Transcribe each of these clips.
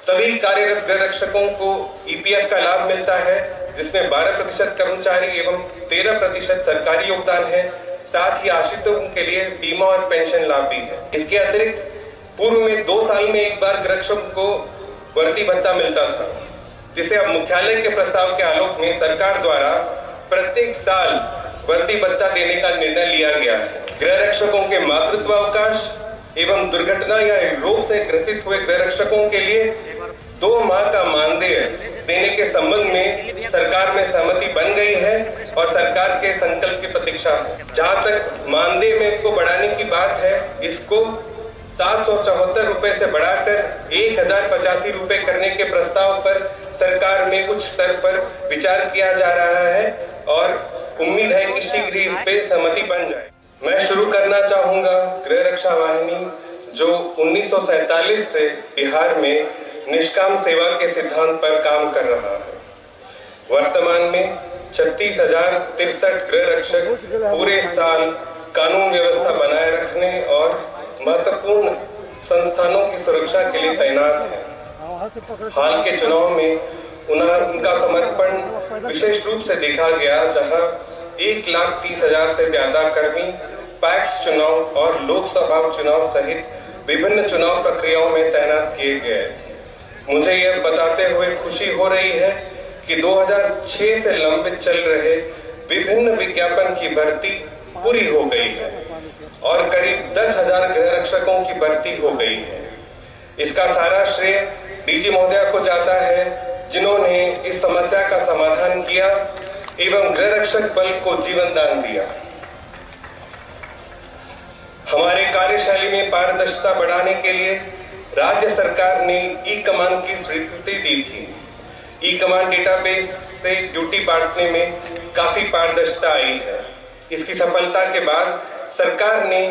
सभी कार्यरत गृह रक्षकों को ईपीएफ का लाभ मिलता है, जिसमें 12% कर्मचारी एवं 13% सरकारी योगदान है। साथ ही आश्रितों के लिए बीमा और पेंशन लाभ भी है। इसके अतिरिक्त पूर्व में 2 साल में एक बार गृह रक्षक को वर्दी भत्ता मिलता था, जिसे अब मुख्यालय के प्रस्ताव के आलोक में सरकार द्वारा प्रत्येक साल वर्दी भत्ता देने का निर्णय लिया गया है। गृह रक्षकों के मातृत्व अवकाश एवं दुर्घटना या रोग से ग्रसित हुए गृह रक्षकों के लिए 2 माह का मानदेय देने के संबंध में सरकार में सहमति बन गई है और सरकार के संकल्प की प्रतीक्षा है। जहां तक मानदेय में को बढ़ाने की बात है, इसको 774 रुपए से बढ़ाकर 1085 रुपए करने के प्रस्ताव पर सरकार में उच्च स्तर पर विचार किया जा रहा है और उम्मीद है कि शीघ्र ही इस पे सहमति बन जाए। मैं शुरू करना चाहूंगा गृह रक्षा वाहिनी, जो 1947 से बिहार में निष्काम सेवा के सिद्धांत पर काम कर रहा है। वर्तमान में 36,063 गृह रक्षक पूरे साल कानून व्यवस्था बनाए रखने और महत्वपूर्ण संस्थानों की सुरक्षा के लिए तैनात है। हाल के चुनाव में उनका समर्पण विशेष रूप से देखा गया, जहां 1,30,000 से ज्यादा कर्मी पैक्स चुनाव और लोकसभा चुनाव सहित विभिन्न चुनाव प्रक्रियाओं में तैनात किए गए। मुझे यह बताते हुए खुशी हो रही है कि 2006 से लंबित चल रहे विभिन्न विज्ञापन की भर्ती पूरी हो गई है और करीब 10,000 गृह रक्षकों की भर्ती हो गई है। इसका सारा श्रेय डीजी महोदया को जाता है, जिन्होंने इस समस्या का समाधान किया एवं गृह रक्षक बल को जीवन दान दिया। हमारे कार्यशैली में पारदर्शिता बढ़ाने के लिए राज्य सरकार ने ई कमान की स्वीकृति दी थी। ई कमान डेटाबेस से ड्यूटी बांटने में काफी पारदर्शिता आई है। इसकी सफलता के बाद सरकार ने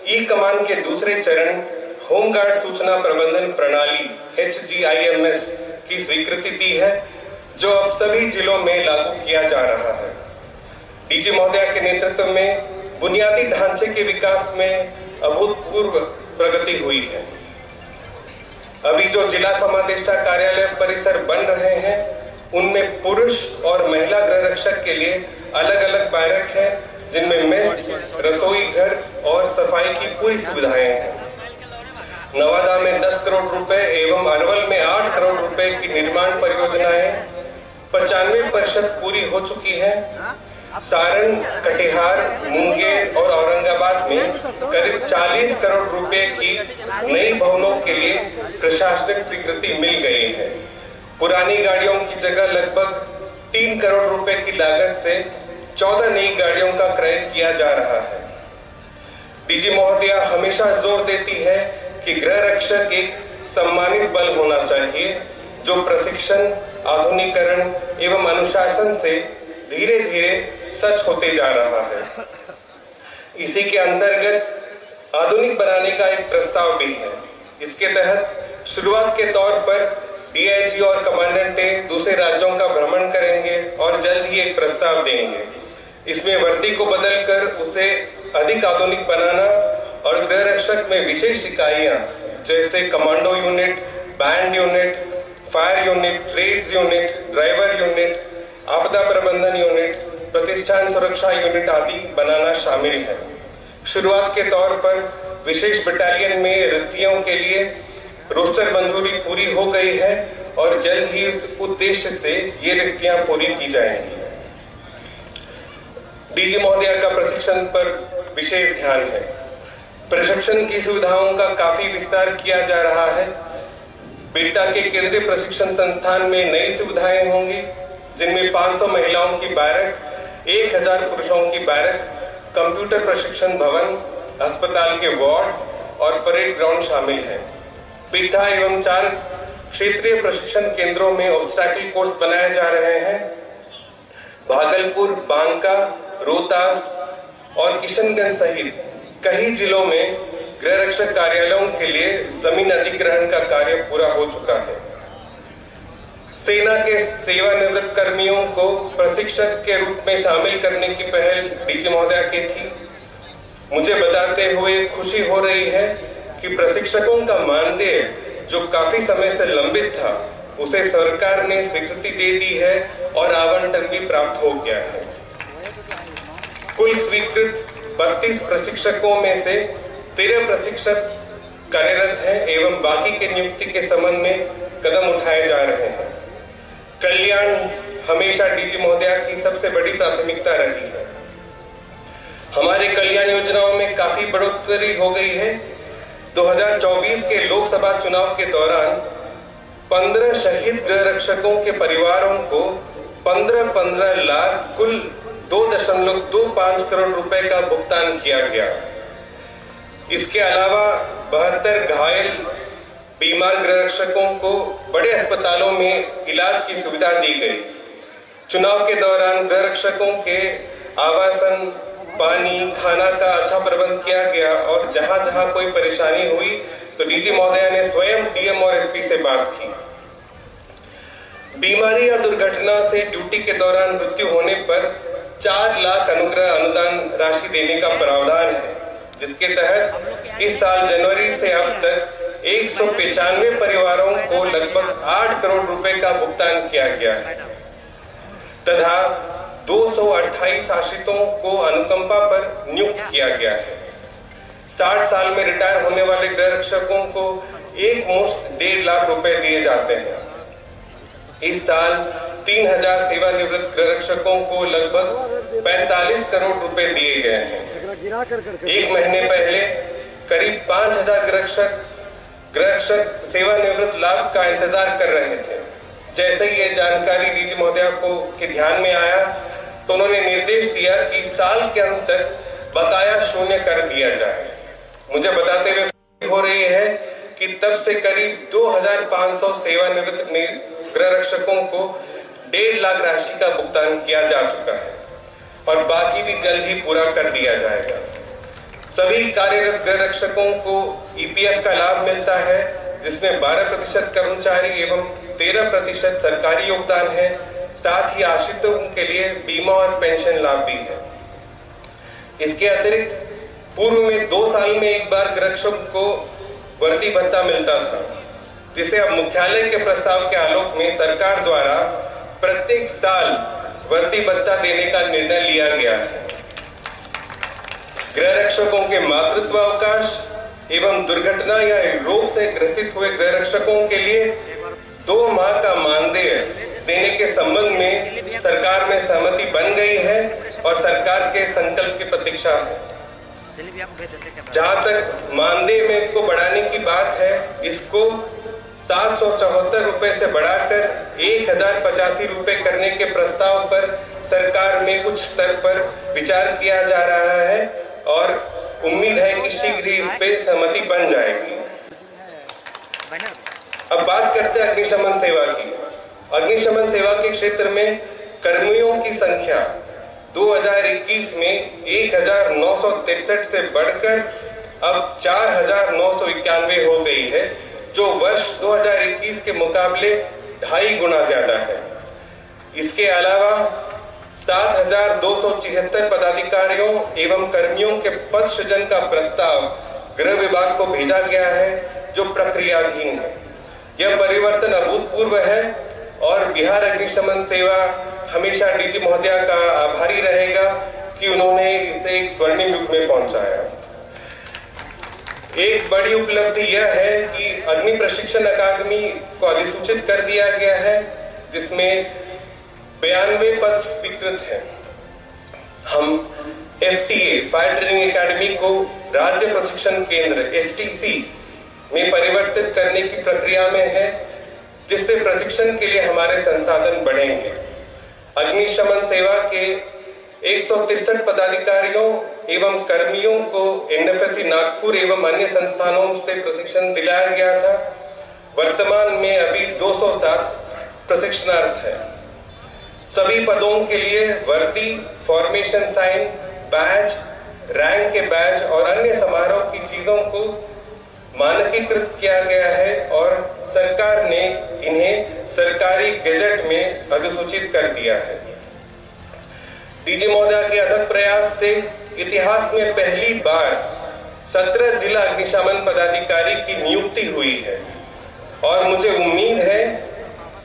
ई कमान के दूसरे चरण होमगार्ड सूचना प्रबंधन प्रणाली HGIMS की स्वीकृति दी है, जो अब सभी जिलों में लागू किया जा रहा है। डीजी महोदया के नेतृत्व में बुनियादी ढांचे के विकास में अभूतपूर्व प्रगति हुई है। अभी जो जिला समादेष्टा कार्यालय परिसर बन रहे हैं, उनमें पुरुष और महिला गृह रक्षक के लिए अलग अलग बैरक है, जिनमें मेस, रसोई घर और सफाई की पूरी सुविधाएं हैं। नवादा में 10 करोड़ रुपए एवं अरवल में 8 करोड़ रुपए की निर्माण परियोजनाएं 95% पूरी हो चुकी है। सारण, कटिहार, मुंगेर और औरंगाबाद में करीब 40 करोड़ रुपए की नई भवनों के लिए प्रशासनिक स्वीकृति मिल गई है। पुरानी गाड़ियों की जगह लगभग 3 करोड़ रुपए की लागत से 14 नई गाड़ियों का क्रय किया जा रहा है। डीजी महोदया हमेशा जोर देती है कि गृह रक्षक एक सम्मानित बल होना चाहिए, जो प्रशिक्षण, आधुनिकीकरण एवं अनुशासन से धीरे धीरे सच होते जा रहा है। इसी के अंतर्गत आधुनिक बनाने का एक प्रस्ताव भी है। इसके तहत शुरुआत के तौर पर डीआईजी और कमांडेंट दूसरे राज्यों का भ्रमण करेंगे और जल्द ही एक प्रस्ताव देंगे। इसमें वर्दी को बदलकर उसे अधिक आधुनिक बनाना और गृह रक्षक में विशेष इकाइयां जैसे commando unit, band unit, fire unit, trades unit, driver unit, आपदा प्रबंधन यूनिट, प्रतिष्ठान सुरक्षा यूनिट आदि बनाना शामिल है। शुरुआत के तौर पर विशेष बटालियन में रिक्तियों के लिए रोस्टर मंजूरी पूरी हो गई है और जल्द ही इस उद्देश्य से ये रिक्तियां पूरी की जाएंगी। डीजी महोदया का प्रशिक्षण पर विशेष ध्यान है। प्रशिक्षण की सुविधाओं का काफी विस्तार किया जा रहा है। बिल्टा के केंद्रीय प्रशिक्षण संस्थान में नई सुविधाएं होंगी, जिनमें 500 महिलाओं की बैरक, 1000 पुरुषों की बैरक, कंप्यूटर प्रशिक्षण भवन, अस्पताल के वार्ड और परेड ग्राउंड शामिल है। बिल्टा एवं 4 क्षेत्रीय प्रशिक्षण केंद्रों में ऑब्स्टैकल कोर्स बनाए जा रहे हैं। भागलपुर, बांका, रोहतास और किशनगंज सहित कई जिलों में गृह रक्षक कार्यालयों के लिए जमीन अधिग्रहण का कार्य पूरा हो चुका है। सेना के सेवानिवृत्त कर्मियों को प्रशिक्षक के रूप में शामिल करने की पहल डीजी महोदया की थी। मुझे बताते हुए खुशी हो रही है कि प्रशिक्षकों का मानदेय जो काफी समय से लंबित था, उसे सरकार ने स्वीकृति दे दी है और आवंटन भी प्राप्त हो गया है। कुल स्वीकृत 32 प्रशिक्षकों में से 13 प्रशिक्षक कार्यरत हैं एवं बाकी के नियुक्ति के संबंध में कदम उठाए जा रहे हैं। कल्याण हमेशा डीजी महोदया की सबसे बड़ी प्राथमिकता रही है। हमारे कल्याण योजनाओं में काफी बढ़ोतरी हो गई है। 2024 के लोकसभा चुनाव के दौरान 15 शहीद गृह रक्षकों के परिवारों को 15-15 लाख कुल 2.25 करोड़ रुपए का भुगतान किया गया। इसके अलावा 72 घायल बीमार गृह रक्षकों को बड़े अस्पतालों में इलाज की सुविधा दी गई। चुनाव के दौरान गृह रक्षकों के आवासन, पानी, खाना का अच्छा प्रबंध किया गया और जहां जहां कोई परेशानी हुई तो डीजी महोदया ने स्वयं डीएम और एसपी से बात की। बीमारी या दुर्घटना से ड्यूटी के दौरान मृत्यु होने पर 4 लाख अनुग्रह अनुदान राशि देने का प्रावधान है, जिसके तहत इस साल जनवरी से अब तक 195 परिवारों को लगभग 8 करोड़ रुपए का भुगतान किया गया है तथा 228 आश्रितों को अनुकंपा पर नियुक्त किया गया है। 60 साल में रिटायर होने वाले गृह रक्षकों को एक मुश्त 1.5 लाख रुपए दिए जाते हैं। इस साल 3000 सेवानिवृत्त गृह रक्षकों को लगभग 45 करोड़ रुपए दिए गए हैं। एक महीने पहले करीब 5000 गृह रक्षक सेवानिवृत्त लाभ का इंतजार कर रहे थे। जैसे ही ये जानकारी डीजी महोदया के ध्यान में आया तो उन्होंने निर्देश दिया कि साल के अंत तक बकाया शून्य कर दिया जाए। मुझे बताते हुए हो रही है कि तब से करीब 2500 सेवानिवृत्त गृह रक्षकों को 1.5 लाख राशि का भुगतान किया जा चुका है और बाकी भी जल्द ही पूरा कर दिया जाएगा। सभी कार्यरत गृह रक्षकों को ईपीएफ का लाभ मिलता है, जिसमें 12% कर्मचारी एवं 13% सरकारी योगदान है। साथ ही आश्रितों के लिए बीमा और पेंशन लाभ भी है। इसके अतिरिक्त पूर्व में 2 साल में एक बार गृह रक्षक को वर्दी भत्ता मिलता था, जिसे अब मुख्यालय के प्रस्ताव के आलोक में सरकार द्वारा प्रत्येक साल वर्दी भत्ता देने का निर्णय लिया गया है। गृह रक्षकों के मातृत्व अवकाश एवं दुर्घटना या रोग से ग्रसित हुए गृह रक्षकों के लिए 2 माह का मानदेय देने के संबंध में सरकार में सहमति बन गई है और सरकार के संकल्प की प्रतीक्षा है। जहां तक मानदेय में को बढ़ाने की बात है, इसको 774 रुपए से बढ़ाकर 1085 रुपए करने के प्रस्ताव पर सरकार में कुछ स्तर पर विचार किया जा रहा है और उम्मीद है कि शीघ्र ही इस पे सहमति बन जाएगी। अब बात करते हैं अग्निशमन सेवा की। अग्निशमन सेवा के क्षेत्र में कर्मियों की संख्या 2021 में 1963 से बढ़कर अब 4991 हो गई है, जो वर्ष 2021 के मुकाबले 2.5 गुना ज्यादा है। इसके अलावा 7276 पदाधिकारियों एवं कर्मियों के पद सृजन का प्रस्ताव गृह विभाग को भेजा गया है, जो प्रक्रियाधीन है। यह परिवर्तन अभूतपूर्व है और बिहार अग्निशमन सेवा हमेशा डीजी महोदया का आभारी रहेगा कि उन्होंने इसे एक स्वर्णिम युग में पहुंचाया। एक बड़ी उपलब्धि यह है कि अग्नि प्रशिक्षण अकादमी को अधिसूचित कर दिया गया है, जिसमें 92 पद स्वीकृत हैं। हम एफटीए फायर ट्रेनिंग एकेडमी को राज्य प्रशिक्षण केंद्र एसटीसी में परिवर्तित करने की प्रक्रिया में है, जिससे प्रशिक्षण के लिए हमारे संसाधन बढ़ेंगे। अग्निशमन सेवा के 163 पदाधिकारियों एवं कर्मियों को एनएफएससी नागपुर एवं अन्य संस्थानों से प्रशिक्षण दिलाया गया था। वर्तमान में अभी 207 प्रशिक्षणार्थ है। सभी पदों के लिए वर्दी, फॉर्मेशन साइन, बैज, रैंक के बैज और अन्य समारोह की चीजों को मानकीकृत किया गया है और सरकार ने इन्हें सरकारी गजट में अधिसूचित कर दिया है। डीजी महोदया के अथक प्रयास से इतिहास में पहली बार 17 जिला अग्निशमन पदाधिकारी की नियुक्ति हुई है और मुझे उम्मीद है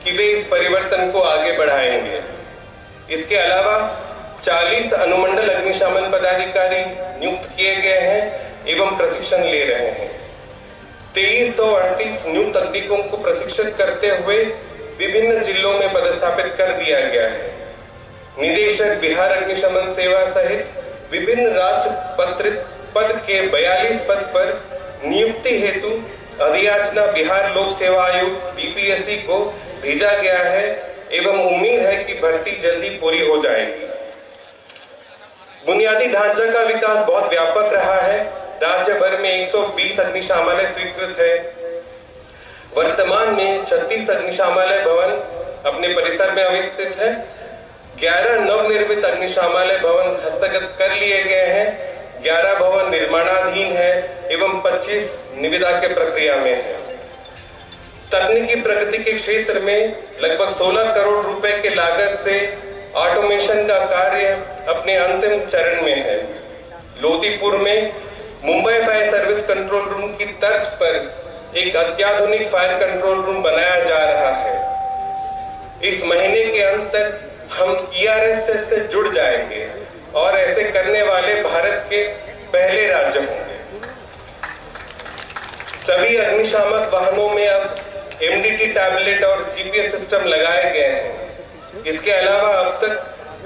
कि वे इस परिवर्तन को आगे बढ़ाएंगे। इसके अलावा 40 अनुमंडल अग्निशमन पदाधिकारी नियुक्त किए गए हैं एवं प्रशिक्षण ले रहे हैं। 2338 न्यू तकनीकों को प्रशिक्षित करते हुए विभिन्न जिलों में पदस्थापित कर दिया गया है। निदेशक बिहार अग्निशमन सेवा सहित विभिन्न राज्य पत्रित पद के 42 पद पर नियुक्ति हेतु अधियाचना बिहार लोक सेवा आयोग बीपीएससी को भेजा गया है एवं उम्मीद है कि भर्ती जल्दी पूरी हो जाएगी। बुनियादी ढांचा का विकास बहुत व्यापक रहा है। राज्य भर में 120 अग्निशामलय स्वीकृत है। वर्तमान में 36 अग्निशामलय भवन अपने परिसर में अवस्थित है। 11 नवनिर्मित अग्निशामलय भवन हस्तगत कर लिए गए हैं। 11 भवन निर्माणाधीन है एवं 25 निविदा के प्रक्रिया में है। तकनीकी प्रगति के क्षेत्र में लगभग 16 करोड़ रुपए के लागत से ऑटोमेशन का कार्य अपने अंतिम चरण में है। लोदीपुर में Mumbai fire service control room की तर्ज पर एक अत्याधुनिक फायर कंट्रोल रूम बनाया जा रहा है। इस महीने के अंत तक हम ERSS से जुड़ जाएंगे और ऐसे करने वाले भारत के पहले राज्य होंगे। सभी अग्निशामक वाहनों में अब MDT टैबलेट और GPS सिस्टम लगाए गए हैं। इसके अलावा अब तक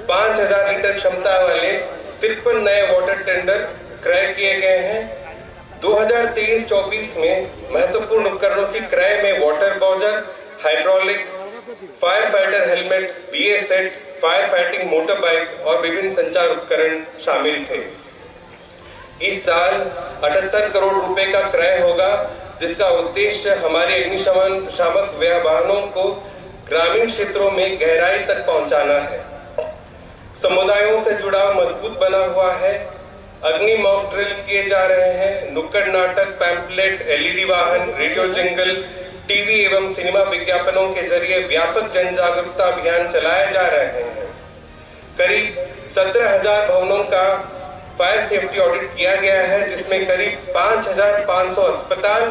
5000 लीटर क्षमता वाले 53 नए वाटर टेंडर क्रय किए गए हैं। 2023-24 में महत्वपूर्ण उपकरणों की क्रय में water bowser, hydraulic, fire fighter helmet, BA set, fire fighting motor bike और विभिन्न संचार उपकरण शामिल थे। इस साल 78 करोड़ रुपए का क्रय होगा, जिसका उद्देश्य हमारे अग्निशामक वाहनों को ग्रामीण क्षेत्रों में गहराई तक पहुंचाना है। समुदायों से जुड़ाव मजबूत बना हुआ है। अग्नि मॉक ड्रिल किए जा रहे हैं। नुक्कड़ नाटक, पैम्पलेट, LED वाहन, रेडियो जिंगल, टीवी एवं सिनेमा विज्ञापनों के जरिए व्यापक जन जागरूकता अभियान चलाए जा रहे हैं। करीब 17,000 भवनों का फायर सेफ्टी ऑडिट किया गया है, जिसमें करीब 5,500 अस्पताल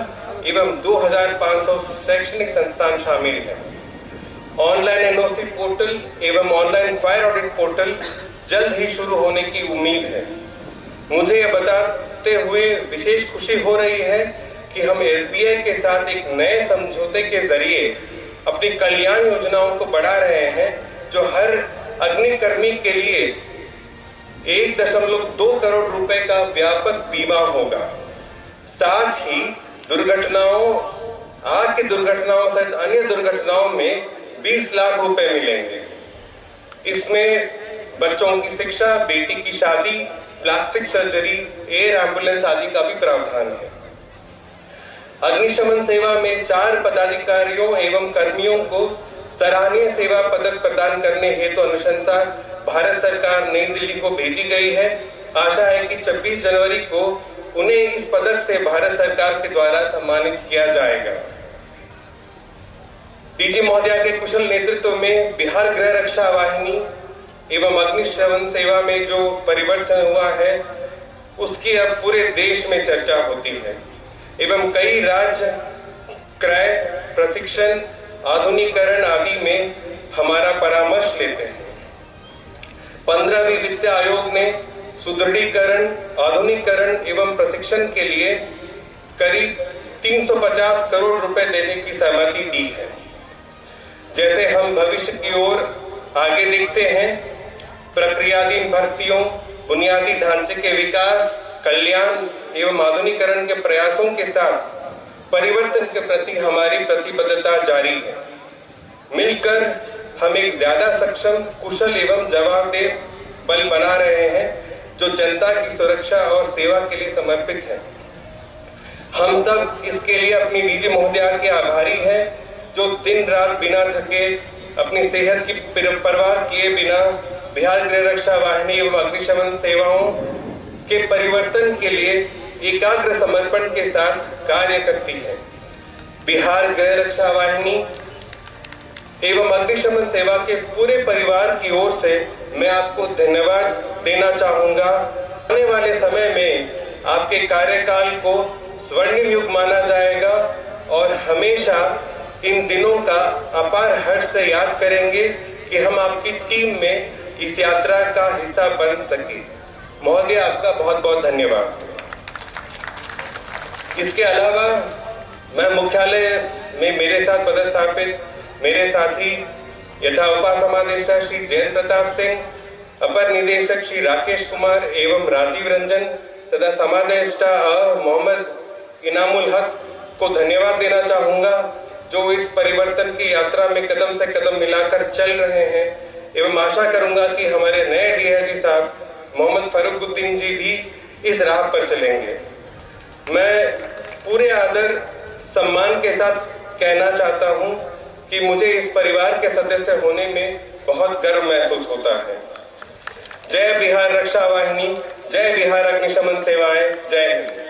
एवं 2,500 शैक्षणिक संस्थान शामिल हैं। ऑनलाइन NOC पोर्टल एवं ऑनलाइन फायर ऑडिट पोर्टल जल्द ही शुरू होने की उम्मीद है। मुझे यह बताते हुए विशेष खुशी हो रही है कि हम SBI के साथ एक नए समझौते के जरिए अपनी कल्याण योजनाओं को बढ़ा रहे हैं, जो हर अग्निकर्मी के लिए 1.2 करोड़ रुपए का व्यापक बीमा होगा। साथ ही आग की दुर्घटनाओं सहित अन्य दुर्घटनाओं में 20 लाख रुपए मिलेंगे। इसमें बच्चों की शिक्षा, बेटी की शादी, प्लास्टिक सर्जरी, एयर एम्बुलेंस आदि का भी प्रावधान है। अग्निशमन सेवा में 4 पदाधिकारियों एवं कर्मियों को सराहनीय सेवा पदक प्रदान करने हेतु अनुशंसा भारत सरकार नई दिल्ली को भेजी गई है। आशा है कि 26 जनवरी को उन्हें इस पदक से भारत सरकार के द्वारा सम्मानित किया जाएगा। DG महोदया के कुशल नेतृत्व में बिहार गृह रक्षा वाहिनी एवं अग्निशमन सेवा में जो परिवर्तन हुआ है, उसकी अब पूरे देश में चर्चा होती है एवं कई राज्य क्रय, प्रशिक्षण, आधुनिकीकरण आदि में हमारा परामर्श लेते हैं। 15वीं वित्त आयोग ने सुदृढ़ीकरण, आधुनिकीकरण एवं प्रशिक्षण के लिए करीब 350 करोड़ रुपए देने की सहमति दी है। जैसे हम भविष्य की ओर आगे देखते हैं, प्रक्रियाधीन भर्तियों, बुनियादी ढांचे के विकास, कल्याण एवं आधुनिकीकरण के प्रयासों के साथ परिवर्तन के प्रति हमारी प्रतिबद्धता जारी है। मिलकर हम एक ज्यादा सक्षम, कुशल एवं जवाबदेह बल बना रहे हैं, जो जनता की सुरक्षा और सेवा के लिए समर्पित है। हम सब इसके लिए अपनी DG महोदया के आभारी हैं, जो दिन रात बिना थके, अपनी सेहत की परवाह किए बिना बिहार गृह रक्षा वाहिनी एवं अग्निशमन सेवाओं के परिवर्तन के लिए एकाग्र समर्पण के साथ कार्य करती है। बिहार गृह रक्षा वाहिनी एवं अग्निशमन सेवा के पूरे परिवार की ओर से मैं आपको धन्यवाद देना चाहूंगा। आने वाले समय में आपके कार्यकाल को स्वर्णिम युग माना जाएगा और हमेशा इन दिनों का अपार हर्ष से याद करेंगे कि हम आपकी टीम में इस यात्रा का हिस्सा बन सके। महोदय, आपका बहुत बहुत धन्यवाद। इसके अलावा मैं मुख्यालय में मेरे साथ पदस्थापित मेरे साथी यथा उपासमादेष्टा श्री जयंत प्रताप सिंह, अपर निदेशक श्री राकेश कुमार एवं राजीव रंजन तथा समादेष्टा मोहम्मद इनामुल हक को धन्यवाद देना चाहूंगा, जो इस परिवर्तन की यात्रा में कदम से कदम मिलाकर चल रहे हैं। एवं आशा करूंगा कि हमारे नए डीआईजी साहब मोहम्मद फरूकुद्दीन जी भी इस राह पर चलेंगे। मैं पूरे आदर सम्मान के साथ कहना चाहता हूं कि मुझे इस परिवार के सदस्य होने में बहुत गर्व महसूस होता है। जय बिहार रक्षा वाहिनी, जय बिहार अग्निशमन सेवाएं, जय हिंद।